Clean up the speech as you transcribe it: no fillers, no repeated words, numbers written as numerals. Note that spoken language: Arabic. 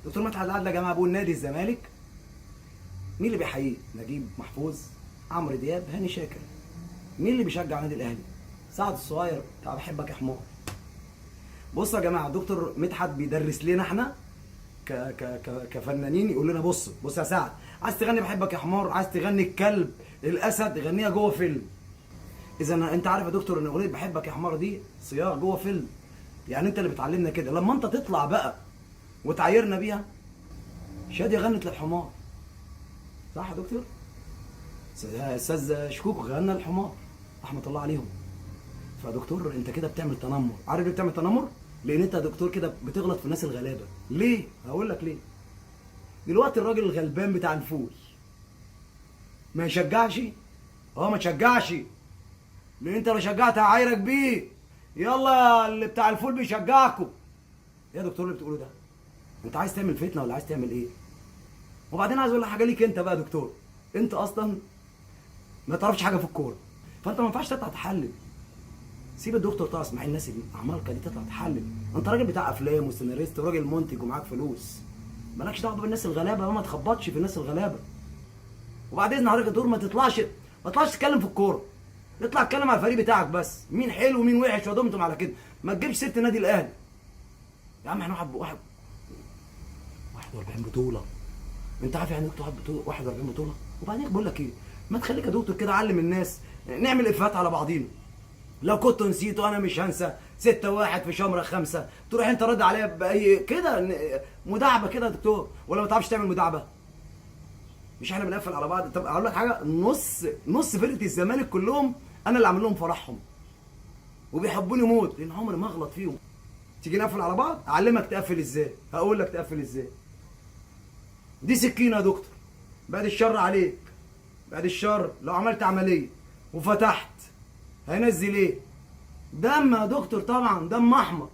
دكتور مدحت العدل يا جماعه بيقول نادي الزمالك مين اللي بيحييه؟ نجيب محفوظ، عمرو دياب، هاني شاكر. مين اللي بيشجع النادي الاهلي؟ سعد الصغير بتاع بحبك يا حمار. بصوا يا جماعه، دكتور مدحت بيدرس لنا احنا كفنانين، يقول لنا بص يا سعد، عايز تغني بحبك يا حمار، عايز تغني الكلب الاسد، غنيها جوه فيلم. اذا انت عارف يا دكتور ان اغنيه بحبك يا حمار دي صياغه جوه فيلم. يعني انت اللي بتعلمنا كده، لما انت تطلع بقى وتعايرنا بيها. شاديه غنت للحمار، صح يا دكتور؟ استاذ شكوك غنى الحمار، رحمه الله عليهم. فدكتور انت كده بتعمل تنمر. عارف ليه بتعمل تنمر؟ لان انت يا دكتور كده بتغلط في الناس الغلابه. ليه؟ هقول لك ليه. دلوقتي الراجل الغلبان بتاع الفول ما يشجعش؟ ما تشجعش، لان انت لو شجعت هعايرك بيه. يلا اللي بتاع الفول بيشجعكم. ايه يا دكتور اللي بتقوله ده؟ انت عايز تعمل فتنه ولا عايز تعمل ايه؟ وبعدين عايز اقول لك حاجه ليك انت بقى يا دكتور، انت اصلا ما تعرفش حاجه في الكوره، فانت ما ينفعش تطلع تحلل. سيب الدكتور طه اسماعيل، الناس العمالقه دي تطلع تحلل. انت راجل بتاع افلام وسيناريست وراجل منتج ومعاك فلوس، مالكش دعوه بالناس الغلابه، ما تخبطش في الناس الغلابه. وبعد اذن حضرتك يا دكتور ما تطلعش تتكلم في الكوره، اطلع اتكلم على الفريق بتاعك بس، مين حلو ومين وحش ودمتم على كده. ما تجيبش سيره النادي الاهلي. يا عم احنا 41 بطوله، انت عارف يعني ايه بطوله 41 بطوله؟ وبعدين بقول لك ايه، ما تخليك يا دكتور كده علم الناس، نعمل افيهات على بعضينا. لو كنت نسيته انا مش هنسى 6-1 في شمرة 5، تروح انت رد عليا باي كده مداعبه كده يا دكتور، ولا ما تعرفش تعمل مداعبه؟ مش احنا بنقفل على بعض؟ طب اقول لك حاجه، نص فرقه الزمالك كلهم انا اللي عامل لهم فرحهم وبيحبوني موت، لان عمري ما اغلط فيهم. تيجي نقفل على بعض، اعلمك تقفل ازاي، هقول لك تقفل ازاي. دي سكينه يا دكتور، بعد الشر عليك، بعد الشر لو عملت عمليه وفتحت هينزل ايه؟ دم يا دكتور، طبعا دم احمر.